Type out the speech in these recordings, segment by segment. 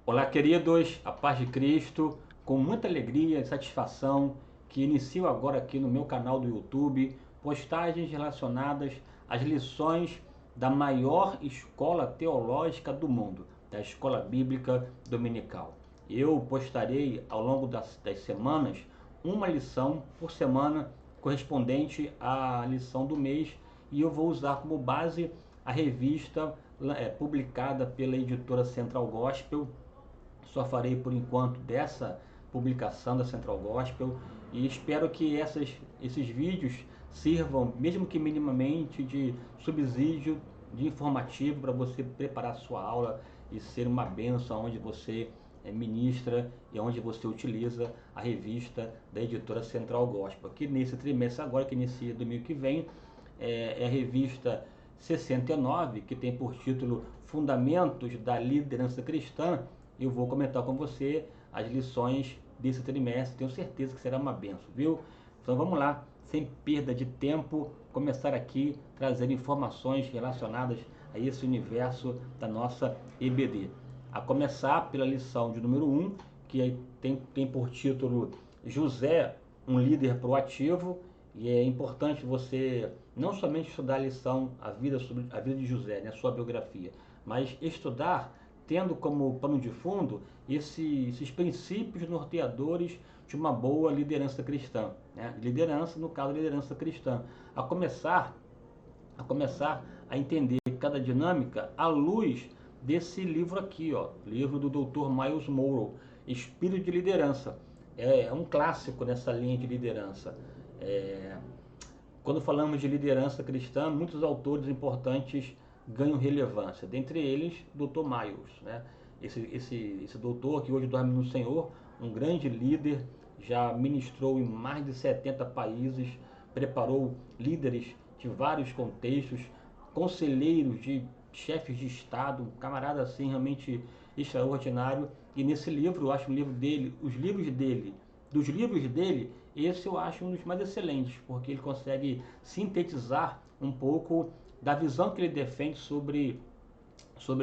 Olá, queridos, a paz de Cristo, com muita alegria e satisfação que inicio agora aqui no meu canal do YouTube postagens relacionadas às lições da maior escola teológica do mundo, da Escola Bíblica Dominical. Eu postarei ao longo das semanas uma lição por semana correspondente à lição do mês e eu vou usar como base a revista publicada pela editora Central Gospel. Só farei por enquanto dessa publicação da Central Gospel e espero que esses vídeos sirvam, mesmo que minimamente, de subsídio, de informativo para você preparar sua aula e ser uma bênção onde você ministra e onde você utiliza a revista da editora Central Gospel. Aqui nesse trimestre agora, que inicia domingo que vem, é a revista 69, que tem por título Fundamentos da Liderança Cristã. Eu vou comentar com você as lições desse trimestre, tenho certeza que será uma benção, viu? Então vamos lá, sem perda de tempo, começar aqui trazer informações relacionadas a esse universo da nossa EBD. A começar pela lição de número 1, que tem por título José, um líder proativo, e é importante você não somente estudar a lição, a vida de José, né, sua biografia, mas estudar tendo como pano de fundo esses princípios norteadores de uma boa liderança cristã, né? Liderança, no caso, liderança cristã, a começar a entender cada dinâmica à luz desse livro aqui, ó, livro do Dr. Myles Munroe, Espírito de Liderança. É um clássico nessa linha de liderança. Quando falamos de liderança cristã, muitos autores importantes ganham relevância. Dentre eles, Dr. Myles, né? Esse doutor que hoje dorme no Senhor, um grande líder, já ministrou em mais de 70 países, preparou líderes de vários contextos, conselheiros de chefes de Estado, um camarada assim realmente extraordinário. E nesse livro, eu acho dos livros dele, esse eu acho um dos mais excelentes, porque ele consegue sintetizar um pouco da visão que ele defende sobre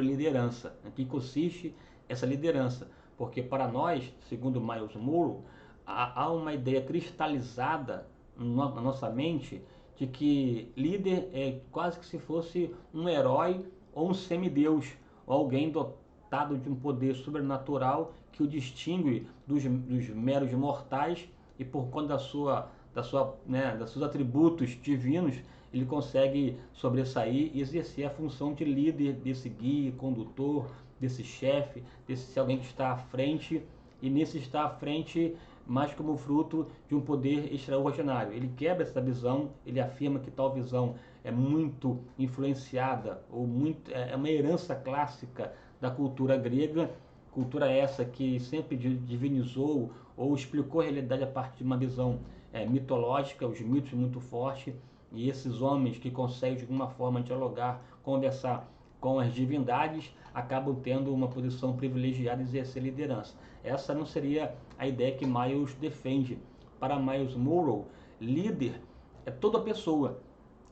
liderança, em que consiste essa liderança. Porque para nós, segundo Myles Munroe, há uma ideia cristalizada na nossa mente de que líder é quase que se fosse um herói ou um semideus, ou alguém dotado de um poder sobrenatural que o distingue dos meros mortais, e por conta dos seus atributos divinos, ele consegue sobressair e exercer a função de líder, desse guia, condutor, desse chefe, desse alguém que está à frente, e nesse estar à frente mais como fruto de um poder extraordinário. Ele quebra essa visão, ele afirma que tal visão é muito influenciada, ou é uma herança clássica da cultura grega, cultura essa que sempre divinizou ou explicou a realidade a partir de uma visão mitológica, os mitos muito fortes, e esses homens que conseguem de alguma forma dialogar, conversar com as divindades, acabam tendo uma posição privilegiada e exercer liderança. Essa não seria a ideia que Myles defende. Para Myles Munroe, líder é toda pessoa.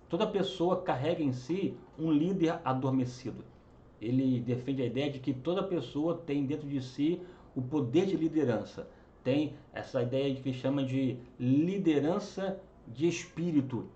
Toda pessoa carrega em si um líder adormecido. Ele defende a ideia de que toda pessoa tem dentro de si o poder de liderança. Tem essa ideia que chama de liderança de espírito,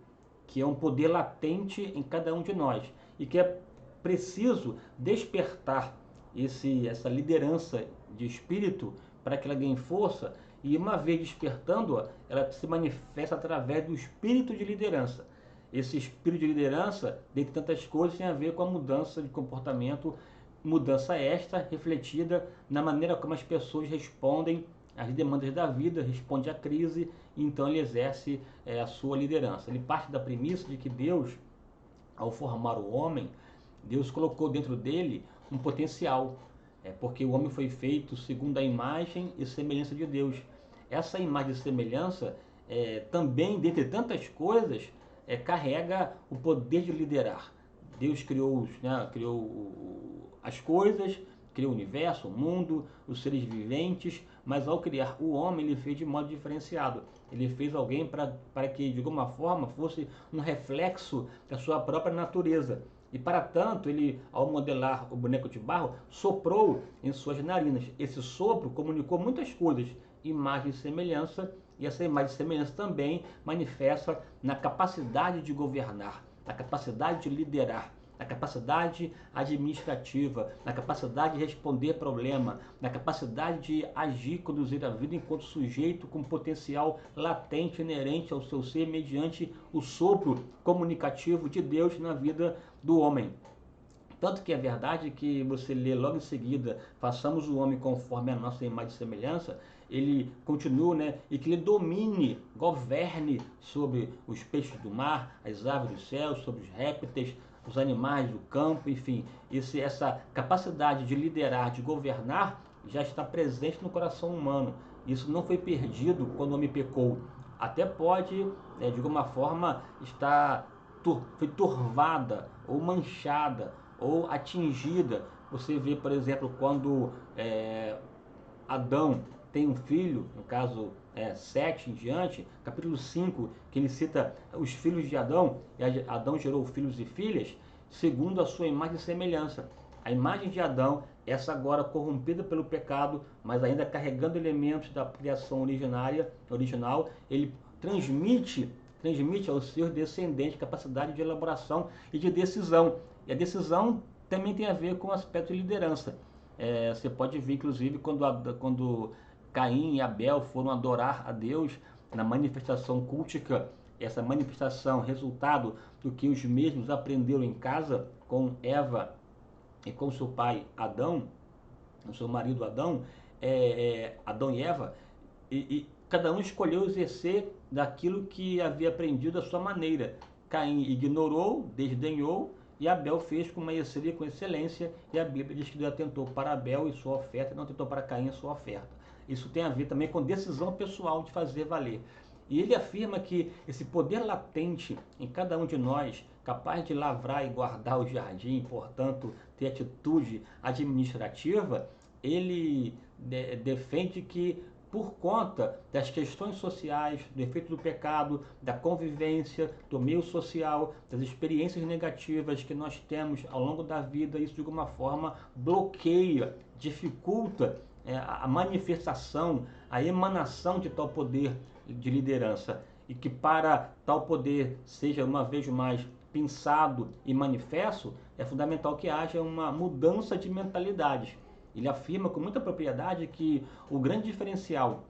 que é um poder latente em cada um de nós e que é preciso despertar essa liderança de espírito para que ela ganhe força, e uma vez despertando-a, ela se manifesta através do espírito de liderança. Esse espírito de liderança, dentre tantas coisas, tem a ver com a mudança de comportamento, mudança esta refletida na maneira como as pessoas respondem às demandas da vida, responde à crise, e então ele exerce a sua liderança. Ele parte da premissa de que Deus, ao formar o homem, Deus colocou dentro dele um potencial, porque o homem foi feito segundo a imagem e semelhança de Deus. Essa imagem e semelhança, também, dentre tantas coisas, carrega o poder de liderar. Deus criou as coisas, criou o universo, o mundo, os seres viventes, mas ao criar o homem, ele fez de modo diferenciado. Ele fez alguém para que, de alguma forma, fosse um reflexo da sua própria natureza. E para tanto, ele, ao modelar o boneco de barro, soprou em suas narinas. Esse sopro comunicou muitas coisas, imagem e semelhança, e essa imagem e semelhança também manifesta na capacidade de governar, na capacidade de liderar, na capacidade administrativa, na capacidade de responder problema, na capacidade de agir, conduzir a vida enquanto sujeito com potencial latente inerente ao seu ser mediante o sopro comunicativo de Deus na vida do homem. Tanto que é verdade que você lê logo em seguida, façamos o homem conforme a nossa imagem e semelhança, ele continua, né? E que ele domine, governe sobre os peixes do mar, as aves do céu, sobre os répteis, os animais do campo, enfim. Essa capacidade de liderar, de governar, já está presente no coração humano. Isso não foi perdido quando o homem pecou. Até pode, de alguma forma, foi turvada ou manchada ou atingida. Você vê, por exemplo, quando Adão tem um filho, no caso 7 em diante, capítulo 5, que ele cita os filhos de Adão, e Adão gerou filhos e filhas, segundo a sua imagem e semelhança. A imagem de Adão, essa agora corrompida pelo pecado, mas ainda carregando elementos da criação original, ele transmite aos seus descendentes capacidade de elaboração e de decisão. E a decisão também tem a ver com o aspecto de liderança. Você pode ver, inclusive, quando Caim e Abel foram adorar a Deus na manifestação cultica, essa manifestação resultado do que os mesmos aprenderam em casa com Eva e com seu pai Adão, o seu marido Adão, Adão e Eva, e cada um escolheu exercer daquilo que havia aprendido à sua maneira. Caim ignorou, desdenhou, e Abel fez com maestria, com excelência, e a Bíblia diz que Deus atentou para Abel e sua oferta, e não atentou para Caim e sua oferta. Isso tem a ver também com decisão pessoal de fazer valer. E ele afirma que esse poder latente em cada um de nós, capaz de lavrar e guardar o jardim, portanto, ter atitude administrativa, ele defende que por conta das questões sociais, do efeito do pecado, da convivência, do meio social, das experiências negativas que nós temos ao longo da vida, isso de alguma forma bloqueia, dificulta a manifestação, a emanação de tal poder de liderança. E que para tal poder seja uma vez mais pensado e manifesto, é fundamental que haja uma mudança de mentalidade. Ele afirma com muita propriedade que o grande diferencial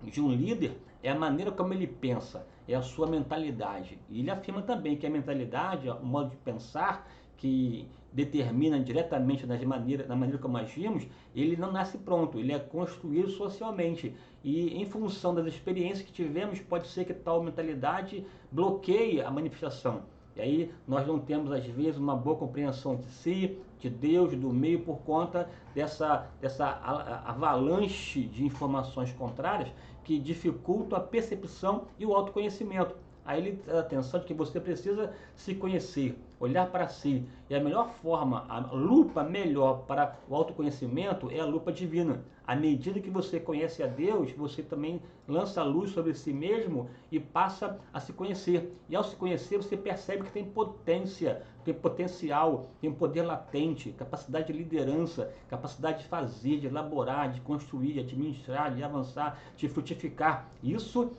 de um líder é a maneira como ele pensa, é a sua mentalidade. E ele afirma também que a mentalidade, o modo de pensar, que determina diretamente na maneira como agimos, ele não nasce pronto, ele é construído socialmente. E em função das experiências que tivemos, pode ser que tal mentalidade bloqueie a manifestação. E aí nós não temos, às vezes, uma boa compreensão de si, de Deus, do meio, por conta dessa avalanche de informações contrárias que dificultam a percepção e o autoconhecimento. Aí ele dá atenção de que você precisa se conhecer, olhar para si. E a melhor forma, a lupa melhor para o autoconhecimento é a lupa divina. À medida que você conhece a Deus, você também lança a luz sobre si mesmo e passa a se conhecer. E ao se conhecer, você percebe que tem potência, tem potencial, tem poder latente, capacidade de liderança, capacidade de fazer, de elaborar, de construir, de administrar, de avançar, de frutificar. Isso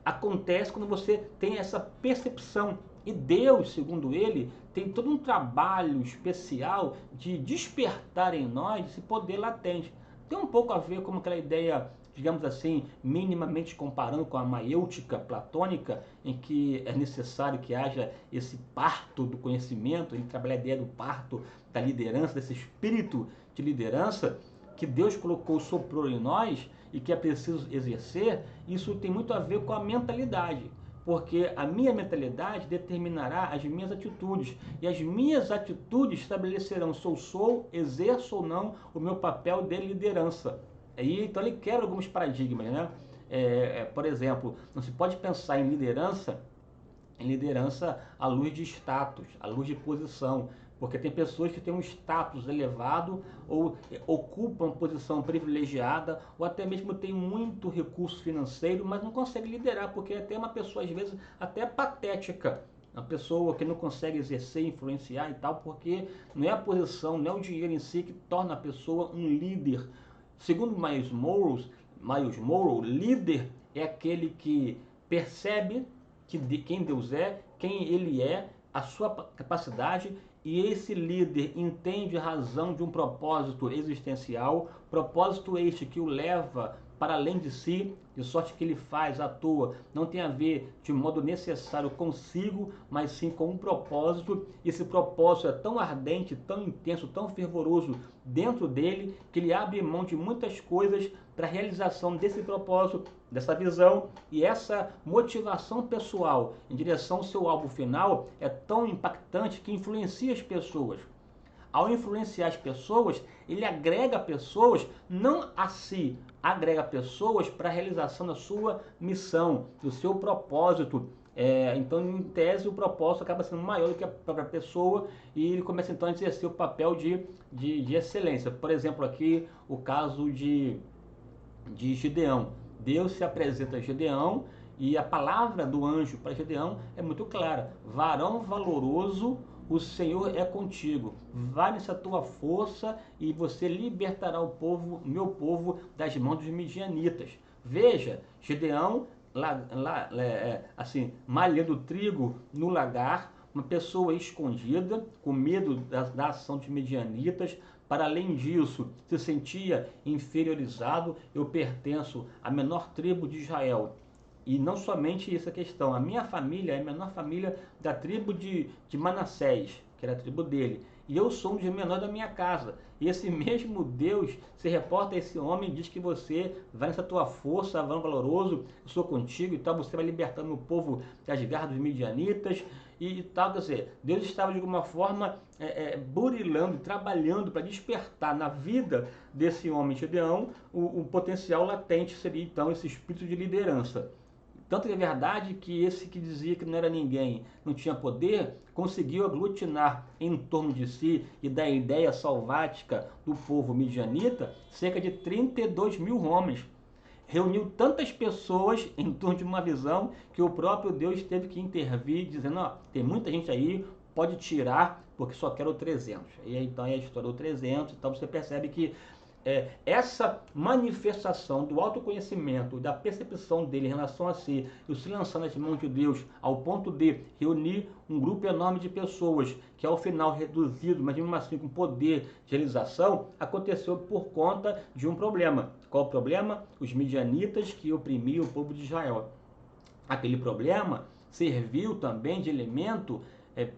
acontece quando você tem essa percepção. E Deus, segundo ele, tem todo um trabalho especial de despertar em nós esse poder latente. Tem um pouco a ver com aquela ideia, digamos assim, minimamente comparando com a maiêutica platônica, em que é necessário que haja esse parto do conhecimento. Ele trabalha a ideia do parto da liderança, desse espírito de liderança que Deus colocou, soprou em nós e que é preciso exercer. Isso tem muito a ver com a mentalidade. Porque a minha mentalidade determinará as minhas atitudes. E as minhas atitudes estabelecerão se eu exerço ou não o meu papel de liderança. Então ele quebra alguns paradigmas, né? Por exemplo, não se pode pensar em liderança à luz de status, à luz de posição. Porque tem pessoas que têm um status elevado ou ocupam posição privilegiada ou até mesmo têm muito recurso financeiro, mas não conseguem liderar, porque é até uma pessoa, às vezes, até patética. uma pessoa que não consegue exercer, influenciar e tal, porque não é a posição, não é o dinheiro em si que torna a pessoa um líder. Segundo Miles Monroe, líder é aquele que percebe quem Deus é, quem ele é, a sua capacidade, e esse líder entende a razão de um propósito existencial, propósito este que o leva para além de si, de sorte que ele faz, atua, não tem a ver de modo necessário consigo, mas sim com um propósito. Esse propósito é tão ardente, tão intenso, tão fervoroso dentro dele, que ele abre mão de muitas coisas para a realização desse propósito, dessa visão, e essa motivação pessoal em direção ao seu alvo final é tão impactante que influencia as pessoas. Ao influenciar as pessoas, ele agrega pessoas, não a si, agrega pessoas para a realização da sua missão, do seu propósito. Então, em tese, o propósito acaba sendo maior do que a própria pessoa e ele começa então a exercer o papel de excelência. Por exemplo, aqui o caso de Gideão. Deus se apresenta a Gideão e a palavra do anjo para Gideão é muito clara: varão valoroso, o Senhor é contigo, vale-se a tua força e você libertará o povo, meu povo, das mãos dos midianitas. Veja, Gideão, assim, malhando trigo no lagar, uma pessoa escondida, com medo da ação dos midianitas. Para além disso, se sentia inferiorizado. Eu pertenço à menor tribo de Israel. E não somente essa questão, a minha família é a menor família da tribo de Manassés, que era a tribo dele. E eu sou um dos menores da minha casa. E esse mesmo Deus se reporta a esse homem e diz que você vai nessa tua força, varão valoroso, eu sou contigo e tal, você vai libertando o povo das garras dos midianitas e tal. Quer dizer, Deus estava de alguma forma burilando, trabalhando para despertar na vida desse homem Gideão o potencial latente, seria então esse espírito de liderança. Tanto que é verdade que esse que dizia que não era ninguém, não tinha poder, conseguiu aglutinar em torno de si e da ideia salvática do povo midianita cerca de 32 mil homens. Reuniu tantas pessoas em torno de uma visão que o próprio Deus teve que intervir, dizendo: ó, tem muita gente aí, pode tirar, porque só quero 300. E aí, então, a história do 300, então você percebe que essa manifestação do autoconhecimento, da percepção dele em relação a si, e o se lançar nas mãos de Deus, ao ponto de reunir um grupo enorme de pessoas, que ao final reduzido, mas mesmo assim com poder de realização, aconteceu por conta de um problema. Qual o problema? Os midianitas que oprimiam o povo de Israel. Aquele problema serviu também de elemento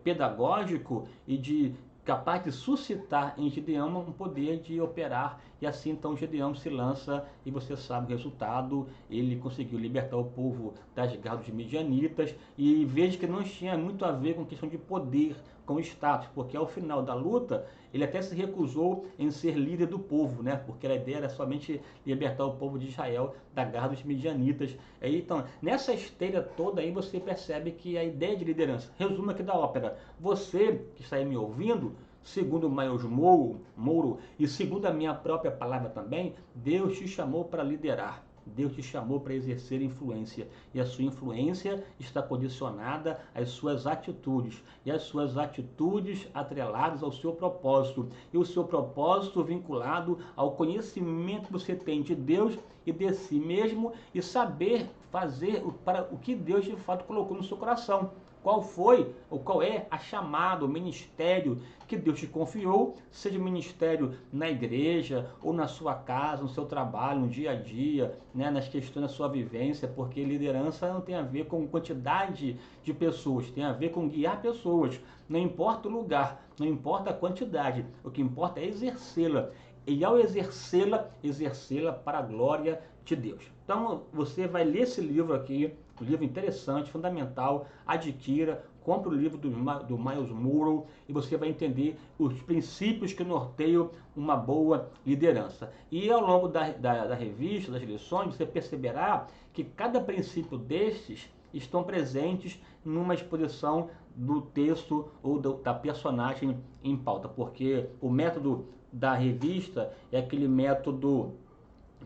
pedagógico e de capaz de suscitar em Gideão um poder de operar, e assim então Gideão se lança e você sabe o resultado. Ele conseguiu libertar o povo das garras dos midianitas, e veja que não tinha muito a ver com questão de poder, com status, porque ao final da luta ele até se recusou em ser líder do povo, né? Porque a ideia era somente libertar o povo de Israel da garra dos midianitas. Então, nessa esteira toda aí você percebe que a ideia de liderança, resumo aqui da ópera, você que está aí me ouvindo, segundo Miles Monroe e segundo a minha própria palavra também, Deus te chamou para liderar. Deus te chamou para exercer influência, e a sua influência está condicionada às suas atitudes, e as suas atitudes atreladas ao seu propósito, e o seu propósito vinculado ao conhecimento que você tem de Deus e de si mesmo, e saber fazer para o que Deus de fato colocou no seu coração. Qual foi ou qual é a chamada, o ministério que Deus te confiou, seja ministério na igreja ou na sua casa, no seu trabalho, no dia a dia, né, nas questões da sua vivência, porque liderança não tem a ver com quantidade de pessoas, tem a ver com guiar pessoas. Não importa o lugar, não importa a quantidade, o que importa é exercê-la. E ao exercê-la para a glória de Deus. Então você vai ler esse livro aqui, um livro interessante, fundamental, adquira, compre o livro do Miles Monroe e você vai entender os princípios que norteiam uma boa liderança. E ao longo da revista, das lições, você perceberá que cada princípio destes estão presentes numa exposição do texto ou da personagem em pauta, porque o método da revista é aquele método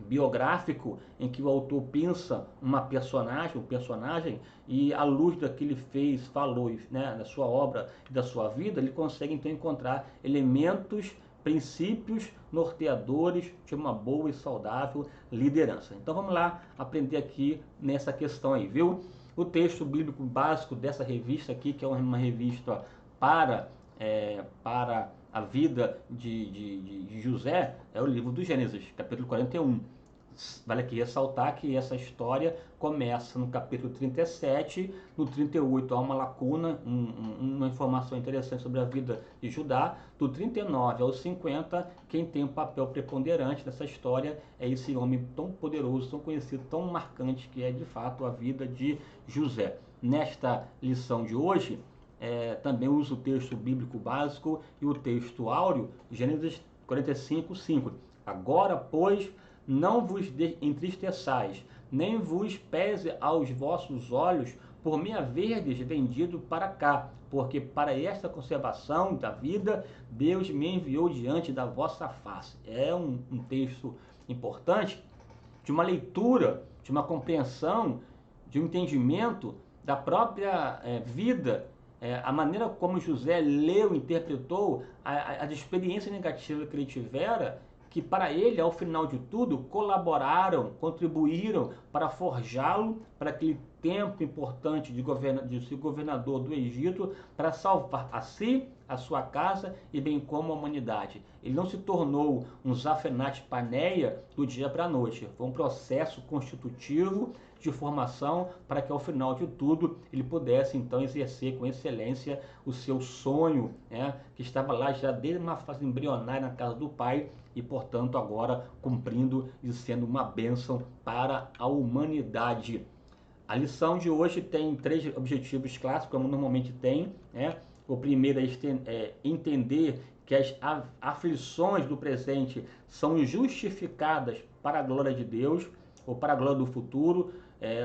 biográfico em que o autor pensa um personagem, e à luz do que ele fez, falou, né, da sua obra e da sua vida, ele consegue então encontrar elementos, princípios norteadores de uma boa e saudável liderança. Então vamos lá aprender aqui nessa questão aí, viu? O texto bíblico básico dessa revista aqui, que é uma revista para a vida de José, é o livro do Gênesis, capítulo 41. Vale aqui ressaltar que essa história começa no capítulo 37, no 38 há uma lacuna, uma informação interessante sobre a vida de Judá. Do 39 ao 50, quem tem um papel preponderante nessa história é esse homem tão poderoso, tão conhecido, tão marcante, que é de fato a vida de José. Nesta lição de hoje, também uso o texto bíblico básico e o texto áureo, Gênesis 45, 5. Agora, pois, não vos entristeçais, nem vos pese aos vossos olhos por me haverdes vendido para cá, porque para esta conservação da vida Deus me enviou diante da vossa face. É um texto importante, de uma leitura, de uma compreensão, de um entendimento da própria vida, a maneira como José leu, interpretou as experiências negativas que ele tivera, que para ele, ao final de tudo, colaboraram, contribuíram para forjá-lo para aquele tempo importante de ser governador do Egito, para salvar a si, a sua casa e bem como a humanidade. Ele não se tornou um Zafenat Paneia do dia para a noite. Foi um processo constitutivo de formação para que ao final de tudo ele pudesse então exercer com excelência o seu sonho, né, que estava lá já desde uma fase embrionária na casa do pai e portanto agora cumprindo e sendo uma bênção para a humanidade. A lição de hoje tem 3 objetivos clássicos, como normalmente tem, né? O primeiro é entender que as aflições do presente são justificadas para a glória de Deus ou para a glória do futuro,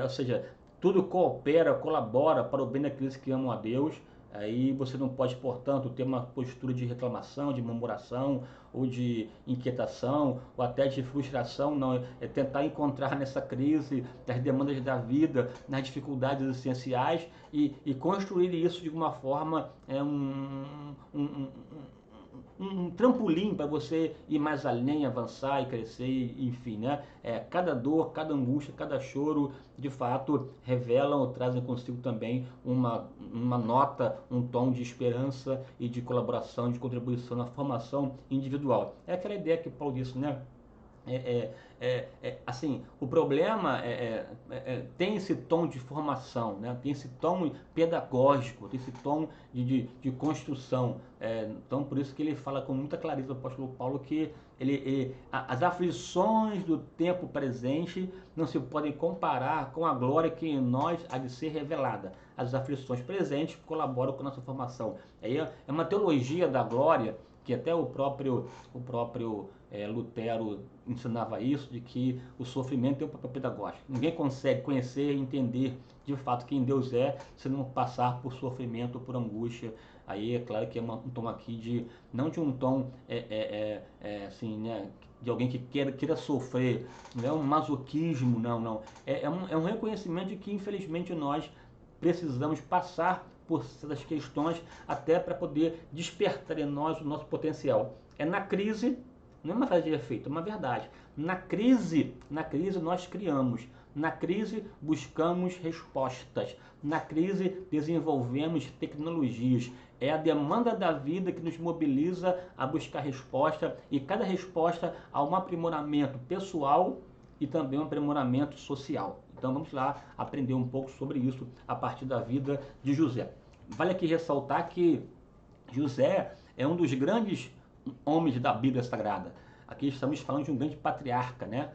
ou seja, tudo coopera, colabora para o bem daqueles que amam a Deus. Aí você não pode, portanto, ter uma postura de reclamação, de murmuração, ou de inquietação, ou até de frustração, não. É tentar encontrar nessa crise das demandas da vida, nas dificuldades essenciais e construir isso de uma forma, um trampolim para você ir mais além, avançar e crescer, enfim, né? Cada dor, cada angústia, cada choro, de fato, revelam ou trazem consigo também uma nota, um tom de esperança e de colaboração, de contribuição na formação individual. É aquela ideia que Paulo disse, né? Assim, o problema tem esse tom de formação, né? Tem esse tom pedagógico, tem esse tom de construção. Então, por isso que ele fala com muita clareza, o apóstolo Paulo, que as aflições do tempo presente não se podem comparar com a glória que em nós há de ser revelada. As aflições presentes colaboram com a nossa formação. Aí é uma teologia da glória, que até o próprio Lutero ensinava isso, de que o sofrimento tem um papel pedagógico. Ninguém consegue conhecer e entender de fato quem Deus é se não passar por sofrimento, por angústia. Aí é claro que é um tom aqui não de um tom assim, né, de alguém que queira sofrer, não é um masoquismo, não. É um reconhecimento de que infelizmente nós precisamos passar por essas questões até para poder despertar em nós o nosso potencial. É na crise, não é uma frase de efeito, é uma verdade. Na crise nós criamos. Na crise buscamos respostas. Na crise desenvolvemos tecnologias. É a demanda da vida que nos mobiliza a buscar resposta, e cada resposta há um aprimoramento pessoal e também um aprimoramento social. Então vamos lá aprender um pouco sobre isso a partir da vida de José. Vale aqui ressaltar que José é um dos grandes homens da Bíblia Sagrada. Aqui estamos falando de um grande patriarca, né?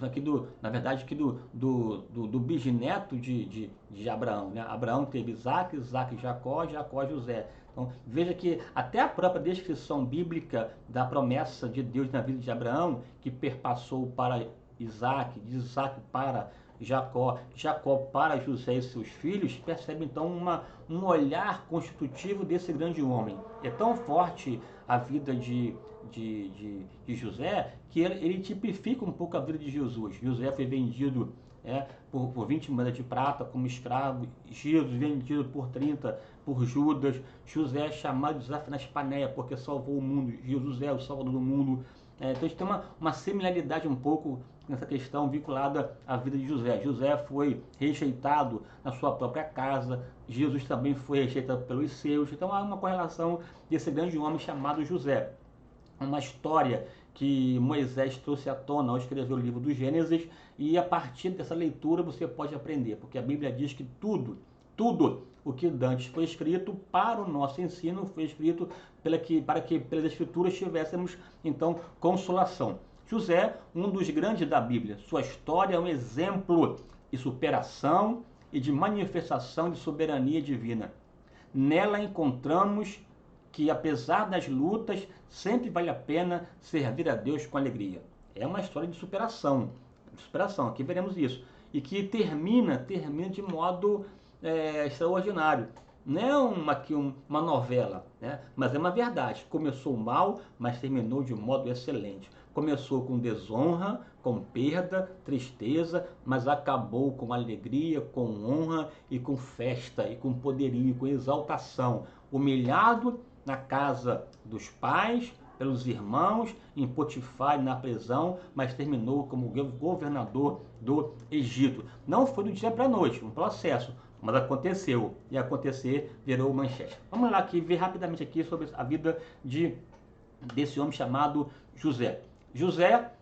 Aqui na verdade, aqui do bisneto de Abraão, né? Abraão teve Isaac, Jacó, José. Então, veja que até a própria descrição bíblica da promessa de Deus na vida de Abraão, que perpassou para Isaac, de Isaac para Jacó para José e seus filhos, percebe então um olhar constitutivo desse grande homem. É tão forte a vida de de José, que ele tipifica um pouco a vida de Jesus. José foi vendido por 20 moedas de prata como escravo, Jesus vendido por 30 por Judas, José é chamado de José nas Panéias porque salvou o mundo, Jesus é o salvador do mundo. Então a gente tem uma similaridade um pouco nessa questão vinculada à vida de José. José foi rejeitado na sua própria casa, Jesus também foi rejeitado pelos seus, então há uma correlação desse grande homem chamado José. Uma história que Moisés trouxe à tona ao escrever o livro do Gênesis, e a partir dessa leitura você pode aprender, porque a Bíblia diz que tudo o que dantes foi escrito para o nosso ensino, foi escrito para que pelas Escrituras tivéssemos, então, consolação. José, um dos grandes da Bíblia, sua história é um exemplo de superação e de manifestação de soberania divina. Nela encontramos que, apesar das lutas, sempre vale a pena servir a Deus com alegria. É uma história de superação, aqui veremos isso. E que termina de modo extraordinário. Não é uma novela, né? Mas é uma verdade. Começou mal, mas terminou de modo excelente. Começou com desonra, com perda, tristeza, mas acabou com alegria, com honra e com festa, e com poderio, com exaltação. Humilhado na casa dos pais, pelos irmãos, em Potifar, na prisão, mas terminou como governador do Egito. Não foi do dia para a noite, um processo, mas aconteceu, e acontecer virou manchete. Vamos lá aqui ver rapidamente aqui sobre a vida desse homem chamado José. José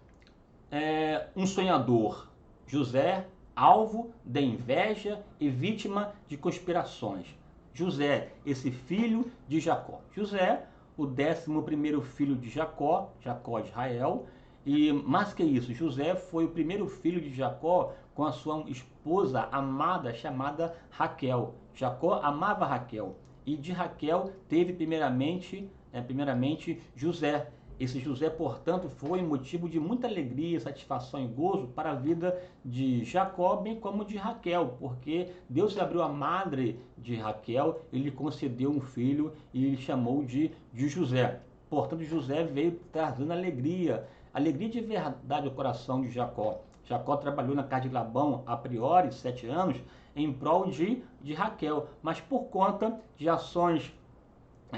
é um sonhador. José, alvo de inveja e vítima de conspirações. José, esse filho de Jacó. José, o 11º filho de Jacó, Jacó de Israel. E mais que isso, José foi o primeiro filho de Jacó com a sua esposa amada chamada Raquel. Jacó amava Raquel. E de Raquel teve primeiramente José. Esse José, portanto, foi motivo de muita alegria, satisfação e gozo para a vida de Jacó, bem como de Raquel, porque Deus abriu a madre de Raquel, ele concedeu um filho e ele chamou de José. Portanto, José veio trazendo alegria de verdade ao coração de Jacó. Jacó trabalhou na casa de Labão, a priori, 7 anos, em prol de Raquel, mas por conta de ações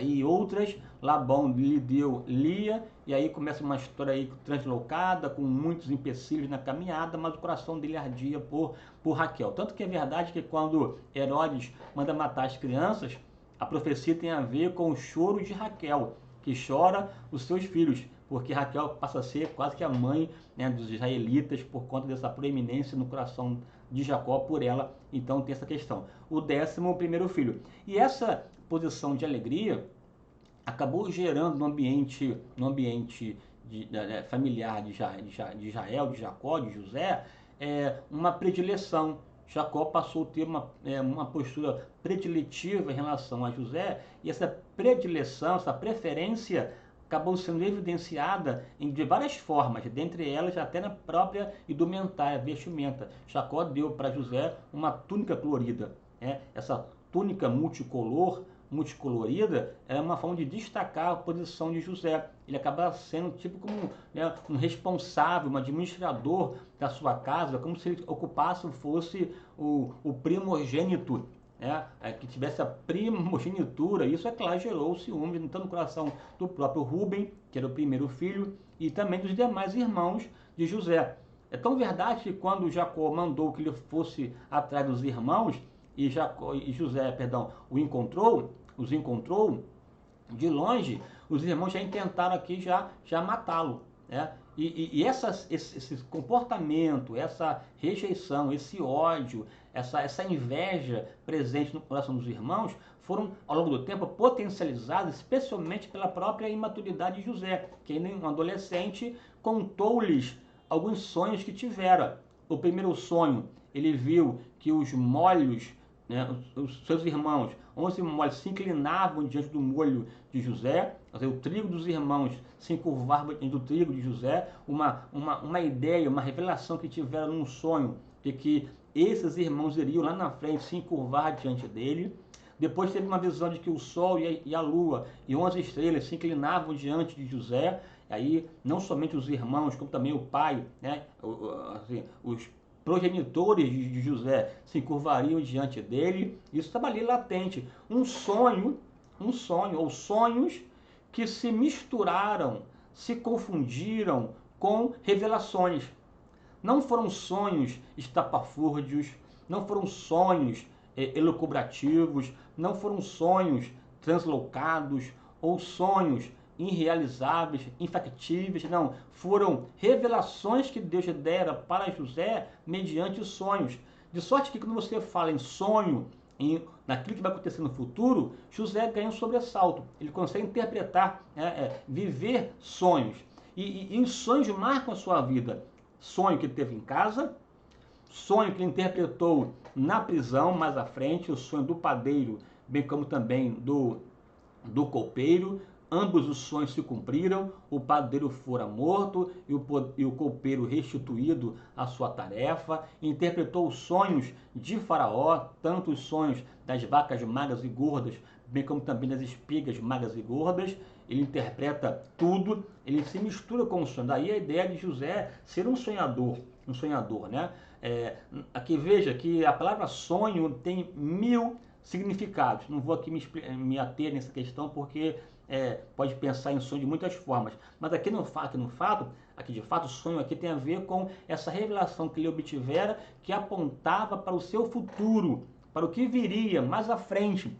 e outras, Labão lhe deu Lia, e aí começa uma história aí translocada, com muitos empecilhos na caminhada, mas o coração dele ardia por Raquel. Tanto que é verdade que quando Herodes manda matar as crianças, a profecia tem a ver com o choro de Raquel, que chora os seus filhos, porque Raquel passa a ser quase que a mãe, né, dos israelitas, por conta dessa proeminência no coração de Jacó por ela. Então tem essa questão. O 11º filho. E essa posição de alegria acabou gerando no ambiente familiar de Israel, de Jacó, de José, uma predileção. Jacó passou a ter uma postura prediletiva em relação a José, e essa predileção, essa preferência acabou sendo evidenciada de várias formas, dentre elas até na própria indumentária, vestimenta. Jacó deu para José uma túnica colorida. Essa túnica multicolorida é uma forma de destacar a posição de José. Ele acaba sendo tipo como, né, um responsável, um administrador da sua casa, como se ele fosse o primogênito, que tivesse a primogenitura. Isso, é claro, gerou ciúme, tanto no coração do próprio Rúben, que era o primeiro filho, e também dos demais irmãos de José. É tão verdade que quando Jacó mandou que ele fosse atrás dos irmãos, e José os encontrou de longe, os irmãos já intentaram aqui já matá-lo, né? E esse comportamento, essa rejeição, esse ódio, essa inveja presente no coração dos irmãos foram, ao longo do tempo, potencializadas especialmente pela própria imaturidade de José, que ainda um adolescente contou-lhes alguns sonhos que tivera. O primeiro sonho, ele viu que os molhos, né, os seus irmãos, 11 molhos, se inclinavam diante do molho de José, o trigo dos irmãos se encurvava diante do trigo de José, uma ideia, uma revelação que tiveram num sonho, de que esses irmãos iriam lá na frente se encurvar diante dele. Depois teve uma visão de que o sol e a lua e 11 estrelas se inclinavam diante de José. Aí não somente os irmãos, como também o pai, né, assim, os progenitores de José se curvariam diante dele. Isso estava ali latente. Um sonho, ou sonhos que se misturaram, se confundiram com revelações. Não foram sonhos estapafúrdios, não foram sonhos elucubrativos, não foram sonhos translocados ou sonhos irrealizáveis, infactíveis, não. Foram revelações que Deus dera para José mediante sonhos. De sorte que quando você fala em sonho, naquilo que vai acontecer no futuro, José ganha um sobressalto. Ele consegue interpretar, viver sonhos. E os sonhos marcam a sua vida. Sonho que ele teve em casa, sonho que ele interpretou na prisão mais à frente, o sonho do padeiro, bem como também do copeiro. Ambos os sonhos se cumpriram, o padeiro fora morto e o copeiro restituído à sua tarefa. Interpretou os sonhos de Faraó, tanto os sonhos das vacas magras e gordas, bem como também das espigas magras e gordas. Ele interpreta tudo, ele se mistura com o sonho. Daí a ideia de José ser um sonhador, né? Aqui veja que a palavra sonho tem 1000 significados. Não vou aqui me ater nessa questão porque pode pensar em sonho de muitas formas. Mas aqui de fato, o sonho aqui tem a ver com essa revelação que ele obtivera, que apontava para o seu futuro, para o que viria mais à frente.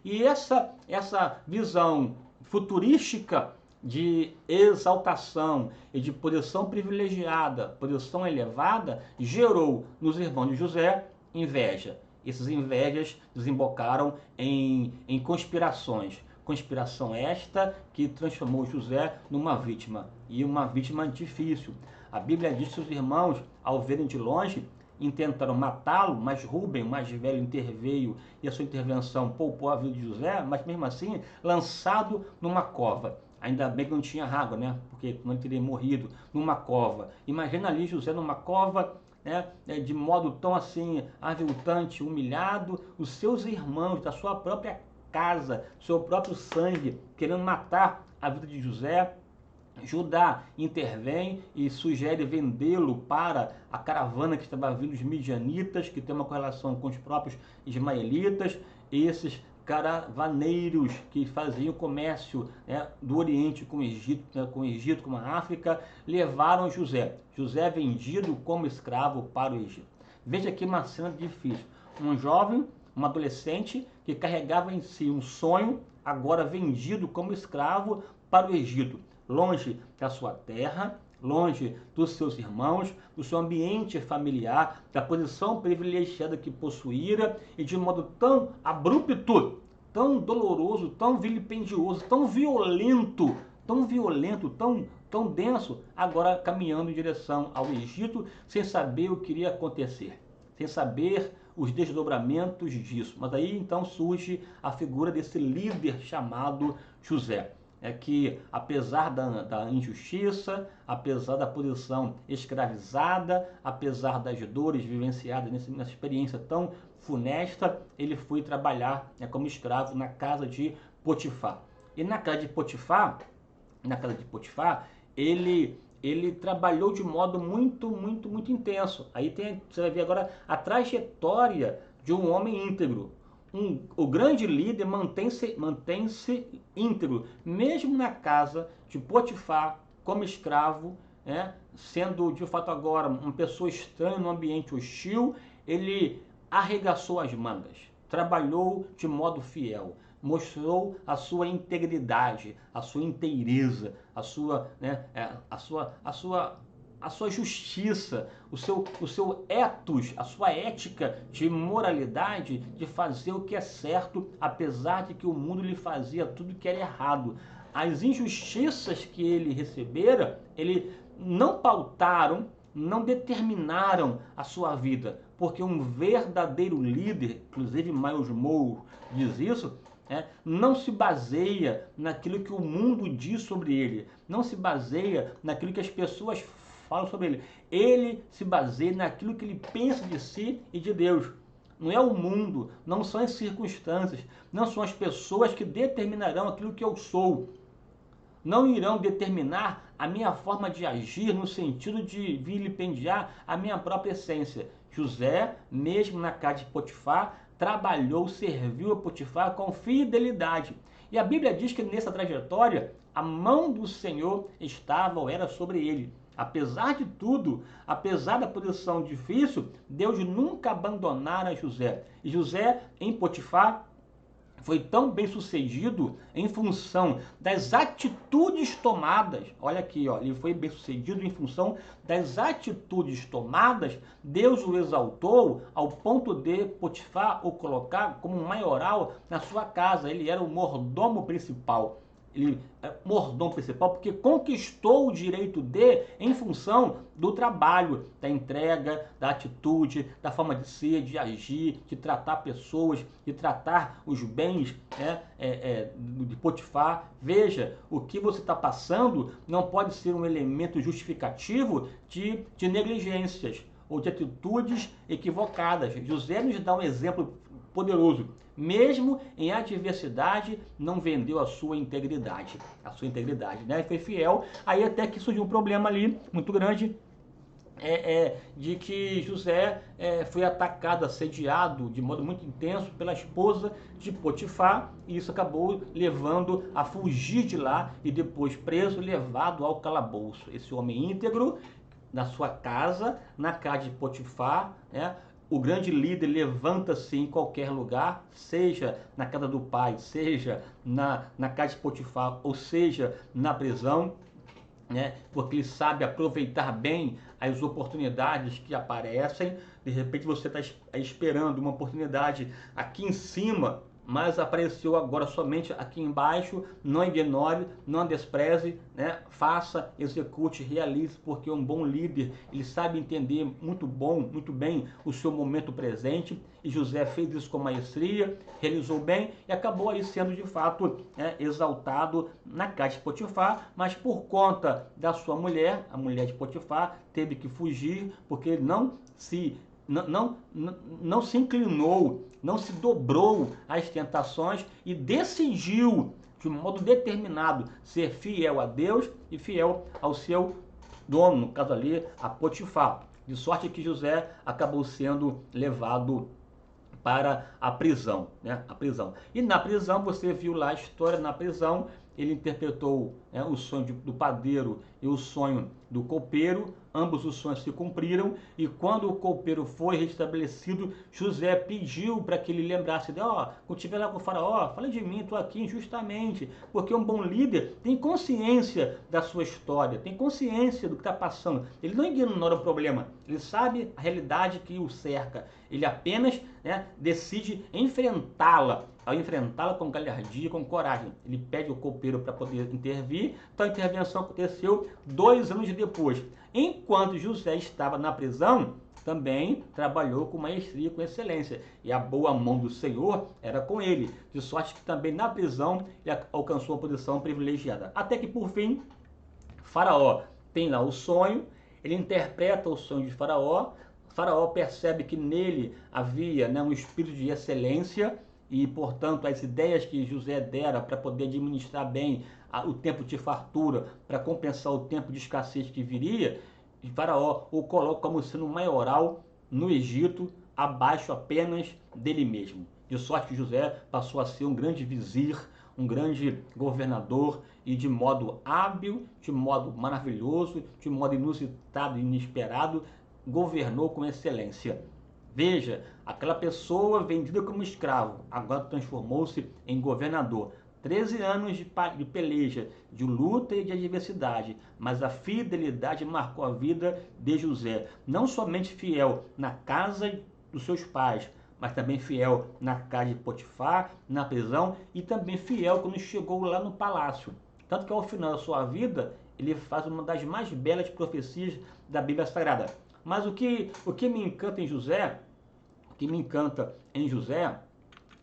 E essa visão futurística de exaltação e de posição privilegiada, posição elevada, gerou nos irmãos de José inveja. Essas invejas desembocaram em conspirações. Conspiração esta que transformou José numa vítima, e uma vítima difícil. A Bíblia diz que os irmãos, ao verem de longe, intentaram matá-lo, mas Rúben, o mais velho, interveio e a sua intervenção poupou a vida de José, mas mesmo assim, lançado numa cova. Ainda bem que não tinha água, né? Porque não teria morrido numa cova. Imagina ali José numa cova, né? De modo tão assim, aviltante, humilhado, os seus irmãos da sua própria casa, seu próprio sangue, querendo matar a vida de José. Judá intervém e sugere vendê-lo para a caravana que estava vindo dos midianitas, que tem uma correlação com os próprios ismaelitas. Esses caravaneiros que faziam comércio, né, do Oriente com o Egito, com a África, levaram José. José vendido como escravo para o Egito. Veja aqui uma cena difícil. Um jovem, um adolescente que carregava em si um sonho, agora vendido como escravo para o Egito. Longe da sua terra, longe dos seus irmãos, do seu ambiente familiar, da posição privilegiada que possuíra, e de modo tão abrupto, tão doloroso, tão vilipendioso, tão violento, tão denso, agora caminhando em direção ao Egito, sem saber o que iria acontecer, sem saber os desdobramentos disso. Mas aí então surge a figura desse líder chamado José. Que apesar da injustiça, apesar da posição escravizada, apesar das dores vivenciadas nessa experiência tão funesta, ele foi trabalhar como escravo na casa de Potifar. E na casa de Potifar, ele trabalhou de modo muito intenso. Aí você vai ver agora a trajetória de um homem íntegro. O grande líder mantém-se íntegro, mesmo na casa de Potifar, como escravo, sendo de fato agora uma pessoa estranha no ambiente hostil. Ele arregaçou as mangas, trabalhou de modo fiel, mostrou a sua integridade, a sua inteireza, a sua justiça, o seu ethos, a sua ética de moralidade, de fazer o que é certo, apesar de que o mundo lhe fazia tudo que era errado. As injustiças que ele recebera, ele não pautaram, não determinaram a sua vida, porque um verdadeiro líder, inclusive Miles Moore diz isso, não se baseia naquilo que o mundo diz sobre ele, não se baseia naquilo que as pessoas falam sobre ele. Ele se baseia naquilo que ele pensa de si e de Deus. não é o mundo, não são as circunstâncias, não são as pessoas que determinarão aquilo que eu sou. Não irão determinar a minha forma de agir no sentido de vilipendiar a minha própria essência. José, mesmo na casa de Potifar, trabalhou, serviu a Potifar com fidelidade. E a Bíblia diz que nessa trajetória, a mão do Senhor estava ou era sobre ele. Apesar de tudo, apesar da posição difícil, Deus nunca abandonara José. E José, em Potifar, foi tão bem sucedido em função das atitudes tomadas. Olha aqui, ó, ele foi bem sucedido em função das atitudes tomadas. Deus o exaltou ao ponto de Potifar o colocar como um maioral na sua casa. Ele era o mordomo principal. Ele é mordomo principal porque conquistou o direito em função do trabalho, da entrega, da atitude, da forma de ser, de agir, de tratar pessoas, de tratar os bens de Potifar. Veja, o que você está passando não pode ser um elemento justificativo de negligências ou de atitudes equivocadas. José nos dá um exemplo poderoso. Mesmo em adversidade, não vendeu a sua integridade. Né? Foi fiel. Aí até que surgiu um problema ali muito grande, de que José foi atacado, assediado de modo muito intenso pela esposa de Potifar, e isso acabou levando a fugir de lá e depois preso, levado ao calabouço. Esse homem íntegro, na sua casa, na casa de Potifar, né? O grande líder levanta-se em qualquer lugar, seja na casa do pai, seja na casa de Potifar, ou seja na prisão, né? Porque ele sabe aproveitar bem as oportunidades que aparecem. De repente você está esperando uma oportunidade aqui em cima, mas apareceu agora somente aqui embaixo. Não ignore, não despreze, né? Faça, execute, realize, porque um bom líder, ele sabe entender muito bem o seu momento presente. E José fez isso com maestria, realizou bem e acabou aí sendo de fato exaltado na casa de Potifar, mas por conta da sua mulher, a mulher de Potifar, teve que fugir porque ele não se inclinou, não se dobrou às tentações e decidiu, de um modo determinado, ser fiel a Deus e fiel ao seu dono, no caso ali, a Potifar. De sorte que José acabou sendo levado para a prisão, né? A prisão. E na prisão, você viu lá a história, na prisão, ele interpretou o sonho do padeiro e o sonho do copeiro. Ambos os sonhos se cumpriram, e quando o copeiro foi restabelecido, José pediu para que ele lembrasse de, quando estiver lá com o faraó, fala de mim, estou aqui injustamente, porque um bom líder tem consciência da sua história, tem consciência do que está passando. Ele não ignora o problema, ele sabe a realidade que o cerca, ele apenas decide enfrentá-la. Ao enfrentá-la com galhardia, com coragem, ele pede o copeiro para poder intervir. Então a intervenção aconteceu 2 anos depois. Enquanto José estava na prisão, também trabalhou com maestria, com excelência. E a boa mão do Senhor era com ele. De sorte que também na prisão ele alcançou uma posição privilegiada. Até que por fim, Faraó tem lá o sonho, ele interpreta o sonho de Faraó. Faraó percebe que nele havia um espírito de excelência, e, portanto, as ideias que José dera para poder administrar bem o tempo de fartura, para compensar o tempo de escassez que viria, Faraó o coloca como sendo maioral no Egito, abaixo apenas dele mesmo. De sorte que José passou a ser um grande vizir, um grande governador, e de modo hábil, de modo maravilhoso, de modo inusitado e inesperado, governou com excelência. Veja, aquela pessoa vendida como escravo, agora transformou-se em governador. 13 anos de peleja, de luta e de adversidade, mas a fidelidade marcou a vida de José. Não somente fiel na casa dos seus pais, mas também fiel na casa de Potifar, na prisão, e também fiel quando chegou lá no palácio. Tanto que ao final da sua vida, ele faz uma das mais belas profecias da Bíblia Sagrada. Mas o que me encanta em José,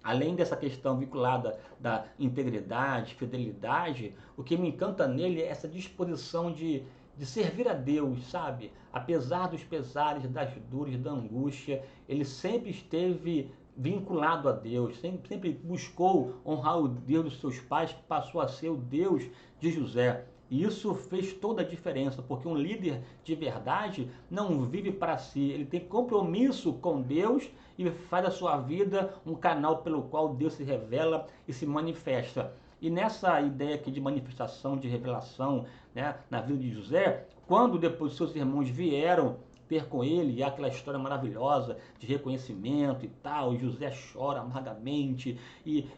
além dessa questão vinculada da integridade, fidelidade, o que me encanta nele é essa disposição de de servir a Deus, sabe? Apesar dos pesares, das dores, da angústia, ele sempre esteve vinculado a Deus, sempre buscou honrar o Deus dos seus pais, que passou a ser o Deus de José. E isso fez toda a diferença, porque um líder de verdade não vive para si, ele tem compromisso com Deus e faz da sua vida um canal pelo qual Deus se revela e se manifesta. E nessa ideia aqui de manifestação, de revelação, né, na vida de José, quando depois seus irmãos vieram ter com ele, e aquela história maravilhosa de reconhecimento e tal, e José chora amargamente, e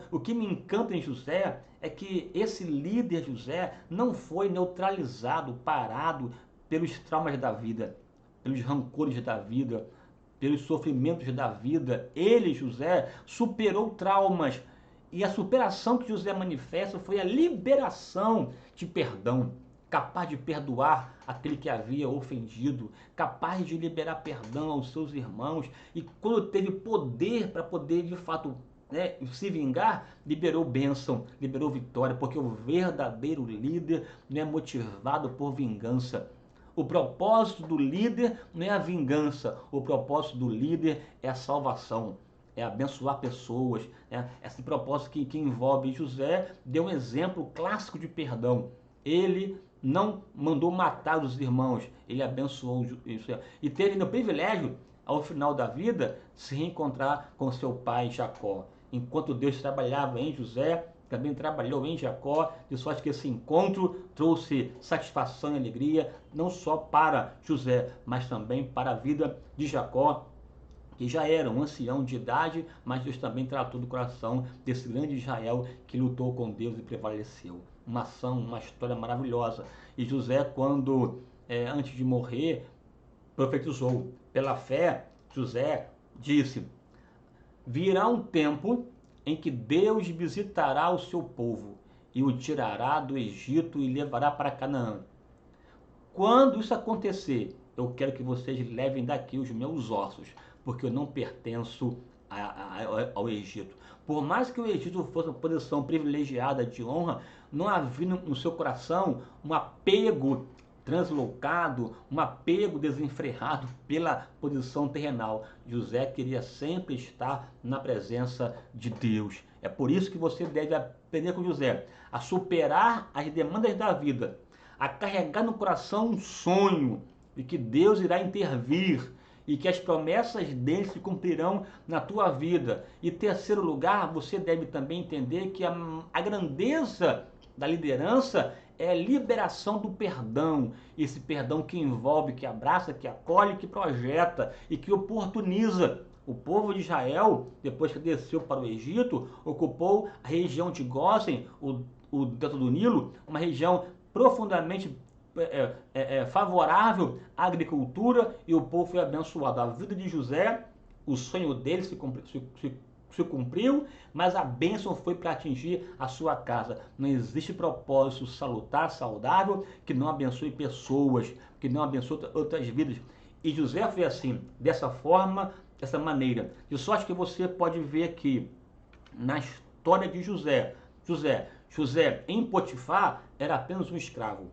o que me encanta em José é que esse líder José não foi neutralizado, parado pelos traumas da vida, pelos rancores da vida, pelos sofrimentos da vida. Ele, José, superou traumas, e a superação que José manifesta foi a liberação de perdão, capaz de perdoar aquele que havia ofendido, capaz de liberar perdão aos seus irmãos, e quando teve poder para poder de fato, né, se vingar, liberou bênção, liberou vitória, porque o verdadeiro líder não é motivado por vingança. O propósito do líder não é a vingança, o propósito do líder é a salvação, é abençoar pessoas, né? Esse propósito que envolve José deu um exemplo clássico de perdão. Ele não mandou matar os irmãos, ele abençoou isso. E teve o privilégio, ao final da vida, se reencontrar com seu pai Jacó. Enquanto Deus trabalhava em José, também trabalhou em Jacó, de sorte que esse encontro trouxe satisfação e alegria, não só para José, mas também para a vida de Jacó, que já era um ancião de idade, mas Deus também tratou do coração desse grande Israel que lutou com Deus e prevaleceu. Uma ação, uma história maravilhosa. E José, quando, antes de morrer, profetizou. Pela fé, José disse: virá um tempo em que Deus visitará o seu povo e o tirará do Egito e levará para Canaã. Quando isso acontecer, eu quero que vocês levem daqui os meus ossos, porque eu não pertenço ao Egito. Por mais que o Egito fosse uma posição privilegiada de honra, não havia no seu coração um apego translocado, um apego desenfreado pela posição terrenal. José queria sempre estar na presença de Deus. É por isso que você deve aprender com José a superar as demandas da vida, a carregar no coração um sonho de que Deus irá intervir e que as promessas dele se cumprirão na tua vida. E terceiro lugar, você deve também entender que a grandeza da liderança é a liberação do perdão. Esse perdão que envolve, que abraça, que acolhe, que projeta e que oportuniza. O povo de Israel, depois que desceu para o Egito, ocupou a região de Gósen, o delta do Nilo, uma região profundamente favorável à agricultura, e o povo foi abençoado. A vida de José, o sonho dele se cumpriu, mas a bênção foi para atingir a sua casa. Não existe propósito salutar, saudável, que não abençoe pessoas, que não abençoe outras vidas. E José foi assim, dessa forma, dessa maneira. De sorte que você pode ver aqui, na história de José, em Potifar era apenas um escravo.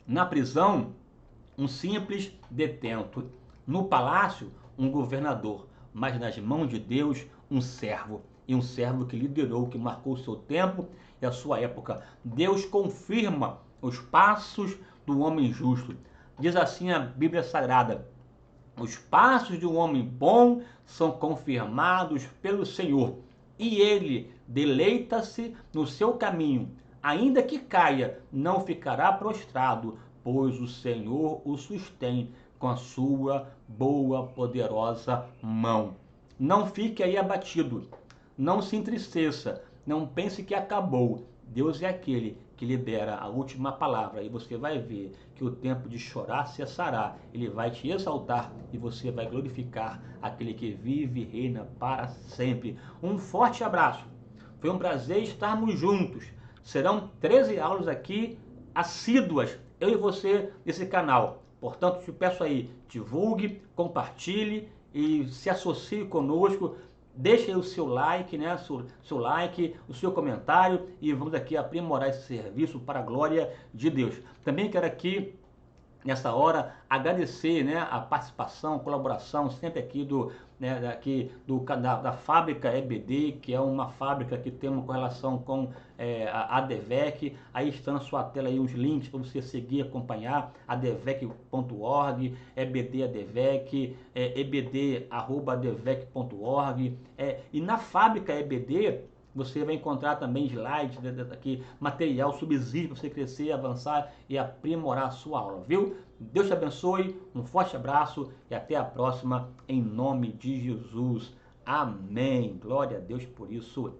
Na prisão, um simples detento. No palácio, um governador. Mas nas mãos de Deus, um servo. E um servo que liderou, que marcou o seu tempo e a sua época. Deus confirma os passos do homem justo. Diz assim a Bíblia Sagrada: os passos de um homem bom são confirmados pelo Senhor, e ele deleita-se no seu caminho. Ainda que caia, não ficará prostrado, pois o Senhor o sustém com a sua boa, poderosa mão. Não fique aí abatido, não se entristeça, não pense que acabou. Deus é aquele que libera a última palavra, e você vai ver que o tempo de chorar cessará. Ele vai te exaltar e você vai glorificar aquele que vive e reina para sempre. Um forte abraço. Foi um prazer estarmos juntos. Serão 13 aulas aqui assíduas, eu e você, nesse canal. Portanto, te peço aí, divulgue, compartilhe e se associe conosco Deixa aí o seu like, né? Seu like, o seu comentário e vamos aqui aprimorar esse serviço para a glória de Deus. Também quero aqui nessa hora agradecer, né, a participação, colaboração sempre aqui da fábrica EBD, que é uma fábrica que tem uma correlação com a ADVEC. Aí está na sua tela aí os links para você seguir, acompanhar, advec.org, EBD ADVEC, ebd@advec.org, e na fábrica EBD você vai encontrar também slides, aqui, material, subsídio para você crescer, avançar e aprimorar a sua aula, viu? Deus te abençoe, um forte abraço e até a próxima, em nome de Jesus. Amém. Glória a Deus por isso.